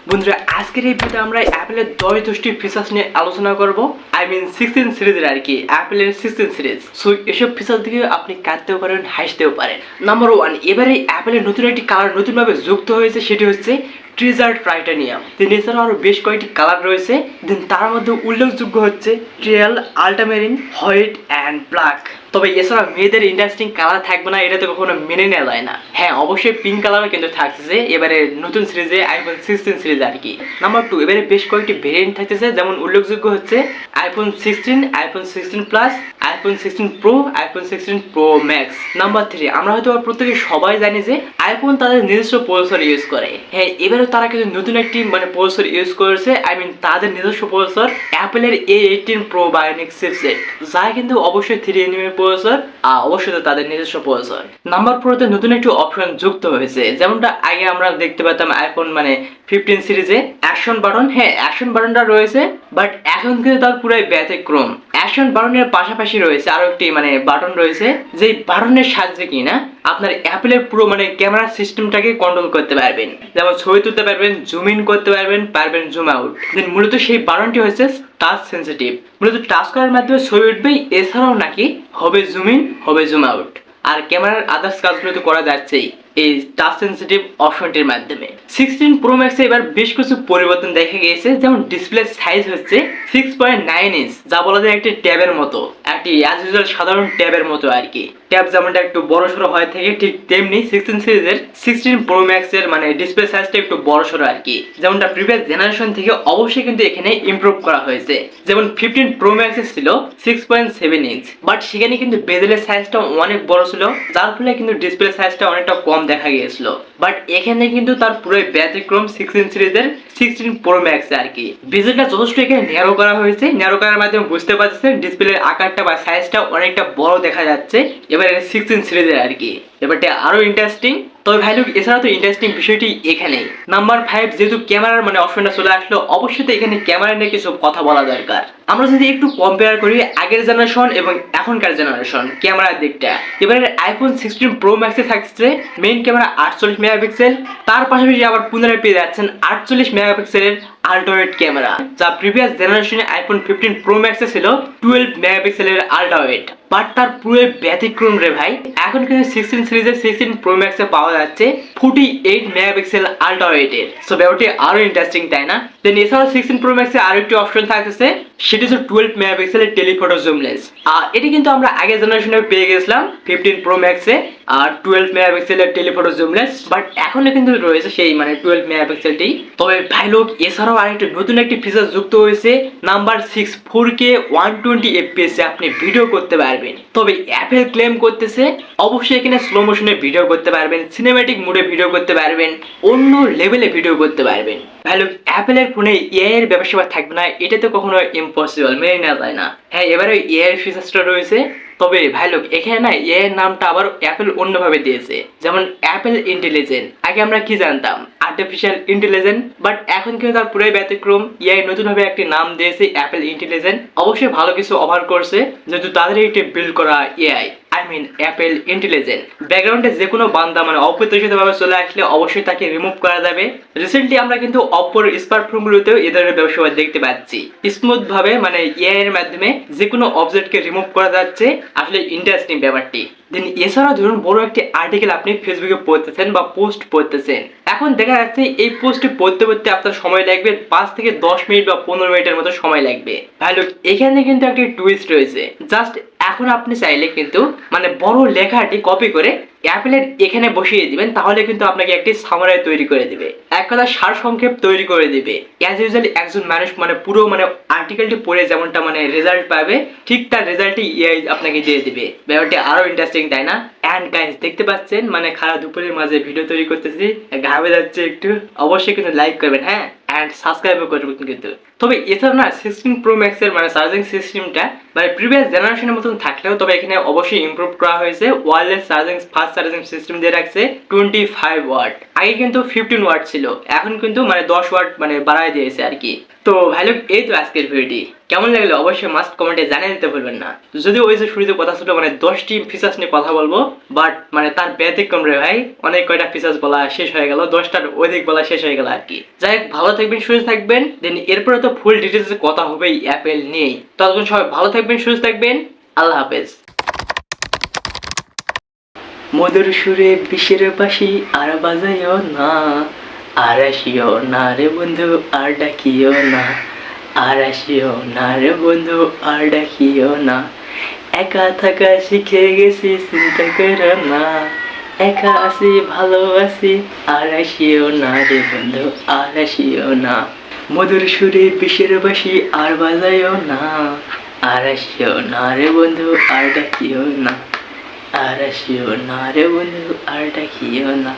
বন্ধুরা আজকের এই ভিডিওতে আমরা অ্যাপেলের 10টি ফিচার্স নিয়ে আলোচনা করব। আই মিন 16 সিরিজের আর কি, অ্যাপেলের 16 সিরিজ। সো এসব ফিচার্স থেকে আপনি কাঁদতেও পারেন, হাসতেও পারেন। নাম্বার 1, এবারে অ্যাপেলের নতুন একটি কালার নতুনভাবে যুক্ত হয়েছে, সেটি হচ্ছে ট্রেজার টাইটানিয়াম। দেন এছাড়াও আরও বেশ কয়েকটি কালার রয়েছে। দেন তার মধ্যে উল্লেখযোগ্য হচ্ছে ট্রিয়াল, আল্টামেরিন, হোয়াইট অ্যান্ড ব্ল্যাক। তবে এছাড়া মেয়েদের ইন্টারেস্টিং কালার থাকবে না, এটা তো কখনো মেনে নেওয়া যায় না। হ্যাঁ, অবশ্যই পিঙ্ক কালারও কিন্তু থাকতেছে এবারে নতুন সিরিজে, আইফোন 16 সিরিজে আর কি। নাম্বার 2, এবারে বেশ কয়েকটি ভেরিয়েন্ট থাকতেছে, যেমন উল্লেখযোগ্য হচ্ছে iPhone 16, iPhone 16 plus, iPhone 16 pro, iPhone 16 pro max. Number 3, আমরা হয়তো প্রত্যেকে সবাই জানি যে আইফোন তাদের নিজস্ব প্রসেসর ইউজ করে। হ্যাঁ, এবারে তারা কিন্তু নতুন একটি প্রসেসর ইউজ করেছে, আই মিন তাদের নিজস্ব প্রসেসর অ্যাপেলের A18 প্রো বায়োনিক চিপসেট, যা কিন্তু অবশ্যই 3nm প্রসেসর, অবশ্যই তাদের নিজস্ব প্রসেসর। নাম্বার 4তে নতুন একটি অপশন যুক্ত হয়েছে, যেমনটা আগে আমরা দেখতে পেতাম আইফোন 15 সিরিজে অ্যাকশন বাটন। হ্যাঁ, অ্যাকশন বাটনটা রয়েছে, বাট এখন কিন্তু তার পুরাই ব্যতিক্রম। অ্যাকশন বাটনের পাশাপাশি রয়েছে আরো একটি বাটন রয়েছে, যেই বাটনের সাহায্যে কিনা আপনার অ্যাপেলের পুরো ক্যামেরা সিস্টেমটাকে কন্ট্রোল করতে পারবেন। যেমন ছবি তুলতে পারবেন, জুম ইন করতে পারবেন জুম আউট। দেন মূলত সেই বাটনটি হচ্ছে টাচ সেন্সিটিভ, মূলত টাচ করার মাধ্যমে ছবি উঠবে, এছাড়াও নাকি হবে জুম ইন, হবে জুম আউট, আর ক্যামেরার আদার্স কাজগুলো তো করা যাচ্ছেই এই টাচ সেন্সিটিভ অপশনটির মাধ্যমে। 16 প্রো ম্যাক্সে এবার বেশ কিছু পরিবর্তন দেখা গিয়েছে, যেমন ডিসপ্লে সাইজ হচ্ছে 6.9 ইঞ্চ, যা বলা যায় একটি ট্যাবের মতো, একটি অ্যাজ ইউজুয়াল সাধারণ ট্যাবের মতো আর কি। ট্যাব যেমনটা একটু বড় সড়ো হয়ে থাকে, ঠিক তেমনি 16 সিরিজের 16 প্রো ম্যাক্সের ডিসপ্লে সাইজটা একটু বড় সড়ো আর কি, যেমনটা প্রিভিয়াস জেনারেশন থেকে অবশ্যই কিন্তু এখানে ইমপ্রুভ করা হয়েছে। যেমন 15 প্রো ম্যাক্সে ছিল 6.7 ইঞ্চ, বাট সেখানে কিন্তু বেজেলের সাইজটা অনেক বড় ছিল, যার ফলে কিন্তু ডিসপ্লে সাইজটা অনেকটা কম দেখা গিয়েছিল। বাট এখানে কিন্তু তার পুরো ব্যতিক্রম 16 সিরিজের 16 প্রো ম্যাক্স আর কি। বেজেলটা যথেষ্ট এখানে ন্যারো করা হয়েছে, ন্যারো করার মাধ্যমে বুঝতে পারছেন ডিসপ্লের আকারটা বা সাইজটা অনেকটা বড় দেখা যাচ্ছে এবার 16 সিরিজের আর কি। ব্যাপারটা আরো ইন্টারেস্টিং। তবে ভাই লোক, এছাড়া তো ইন্টারেস্টিং বিষয়টি এখানেই। নাম্বার 5, যেহেতু ক্যামেরার অপশনটা চলে আসলো, অবশ্যই তো এখানে ক্যামেরা নিয়ে কিছু কথা বলা দরকার। আমরা যদি একটু কম্পেয়ার করি আগের জেনারেশন এবং এখনকার জেনারেশন ক্যামেরার দিকটা, এবারে আইফোন 16 প্রো ম্যাক্সে থাকছে মেইন ক্যামেরা 48 মেগাপিক্সেল, তার পাশাপাশি আবার পুনরায় পেয়ে যাচ্ছেন 48 মেগাপিক্সেলের আল্ট্রাওয়াইড ক্যামেরা, যা প্রিভিয়াস জেনারেশনে আইফোন 15 প্রো ম্যাক্সে ছিল 12 মেগাপিক্সেলের আল্ট্রাওয়াইড। বাট তার পুরো ব্যতিক্রম রে ভাই, এখন কিন্তু 16 সিরিজের 16 প্রো ম্যাক্সে পাওয়া যাচ্ছে 48 মেগাপিক্সেল আল্ট্রাওয়াইডের। সো ব্যাপারটি আরো ইন্টারেস্টিং, তাই না? দেন এছাড়াও 16 প্রো ম্যাক্সে আরো একটি অপশন থাকতেছে, সেটি হচ্ছে 12 মেগাপিক্সেলের টেলিফটো জুম লেন্স। আর এটি কিন্তু আমরা আগের জেনারেশনে পেয়ে গেছিলাম 15 প্রো ম্যাক্সে আর 12 মেগাপিক্সেলের টেলিফটো জুম লেন্স, বাট এখনো কিন্তু রয়েছে সেই 12 মেগাপিক্সেলটি। তবে ভাই লোক, এছাড়াও আরেকটি নতুন একটি ফিচার যুক্ত হয়েছে, নাম্বার 6, 4K 120 FPS এ আপনি ভিডিও করতে পারবেন। তবে অ্যাপেল ক্লেম করতেছে অবশ্যই এখানে স্লো মোশনে ভিডিও করতে পারবেন, সিনেম্যাটিক মোডে ভিডিও করতে পারবেন, অন্য লেভেলে ভিডিও করতে পারবেন। ভাই লোক, অ্যাপেলের ফোনে এআই এর ব্যবসা থাকবে না, এটা তো কখনো ইম্পসিবল, মেনে নেওয়া যায় না। হ্যাঁ, এবারে এআই ফিচারসটা রয়েছে, তবে ভাই লোক এখানে না এআই এর নামটা আবার অ্যাপেল অন্যভাবে দিয়েছে, যেমন অ্যাপেল ইন্টেলিজেন্ট। আগে আমরা কি জানতাম? আর্টিফিশিয়াল ইন্টেলিজেন্ট, বাট এখন কিন্তু তার পুরোই ব্যতিক্রম, এআই নতুনভাবে একটি নাম দিয়েছে অ্যাপেল ইন্টেলিজেন্ট। অবশ্যই ভালো কিছু অফার করছে, যেহেতু তাদের একটি বিল্ড করা AI, I mean Apple intelligent. ব্যাকগ্রাউন্ডে যে কোনো বান্দা অপ্রত্যাশিতভাবে চলে আসলে অবশ্যই তাকে রিমুভ করা যাবে। রিসেন্টলি আমরা কিন্তু অপোর স্মার্টফোনগুলোতেও এ ধরনের ব্যবসা দেখতে পাচ্ছি, স্মুথ ভাবে এআই এর মাধ্যমে যে কোনো অবজেক্টকে রিমুভ করা যাচ্ছে। আসলে ইন্টারেস্টিং ব্যাপারটি। দেন এছাড়াও ধরুন বড় একটি আর্টিকেল আপনি ফেসবুকে পড়তেছেন বা পোস্ট পড়তেছেন, এখন দেখা যাচ্ছে এই পোস্টটি পড়তে পড়তে আপনার সময় লাগবে 5 থেকে 10 মিনিট বা 15 মিনিটের মতো সময় লাগবে। ভাই লোক, এখানে কিন্তু একটি টুইস্ট রয়েছে। জাস্ট এখন আপনি চাইলে কিন্তু বড় লেখাটি কপি করে অ্যাপেলের এখানে বসিয়ে দিবেন, তাহলে কিন্তু আপনাকে একটি সামারাই তৈরি করে দিবে, এক কথা সার সংক্ষেপ তৈরি করে দিবে। অ্যাজ ইউজুয়ালি একজন মানুষ পুরো আর্টিকেলটি পড়ে যেমনটা রেজাল্ট পাবে, ঠিক তার রেজাল্টই এআই আপনাকে দিয়ে দিবে। ব্যাপারটি আরো ইন্টারেস্টিং, তাই না? অ্যান্ড গাইস, দেখতে পাচ্ছেন খারাপ দুপুরের মাঝে ভিডিও তৈরি করতেছি, ঘামে যাচ্ছে একটু, অবশ্যই কিন্তু লাইক করবেন, হ্যাঁ, অ্যান্ড সাবস্ক্রাইবও করবেন কিন্তু। তবে এছাড়া না 16 প্রো ম্যাক্সের চার্জিং সিস্টেমটা মানে প্রিভিয়াস জেনারেশনের মতন থাকলেও তবে এখানে অবশ্যই ইমপ্রুভ করা হয়েছে। Wireless charging, fast charging system দিয়ে রাখছে 25 ওয়াট, আগে কিন্তু 15 ওয়াট ছিল, এখন কিন্তু মানে 10 ওয়াট মানে বাড়ায় দিয়েছে আর কি। তো ভাই লোক, এই তো আজকের ভিডিওটি কেমন লাগলো অবশ্যই মাস্ট কমেন্টে জানিয়ে দিতে ভুলবেন না। যদিও ওই যে শুরুতে কথা ছিল মানে 10টি ফিচার্স নিয়ে কথা বলবো, বাট মানে তার ব্যতিক্রম রে ভাই, অনেক কয়টা ফিচার্স বলা শেষ হয়ে গেল, 10টার অধিক বলা শেষ হয়ে গেল আর কি। যাই হোক, ভালো থাকবেন, সুস্থ থাকবেন, দেন এরপরে তো ফুল ডিটেলসে কথা হবেই অ্যাপেল নিয়েই। ততক্ষণ সবাই ভালো থাকবেন, সুস্থ থাকবেন, আল্লাহ হাফেজ। মধুর সুরে বিষের বাঁশি আর বাজাইও না, আর আসিও না রে বন্ধু আর ডাকিও না, আর আসিও না রে বন্ধু আর ডাকিও না, একা থাকা শিখে গেছি চিন্তা করো না, একা আছি ভালো আছি আর আসিও না রে বন্ধু আর আসিও না, মধুর সুরে বিষের বাঁশি আর বাজাইও না, আর আসিও না রে বন্ধু আর ডাকিও না, আর আসিও না রে বন্ধু আর ডাকিও না।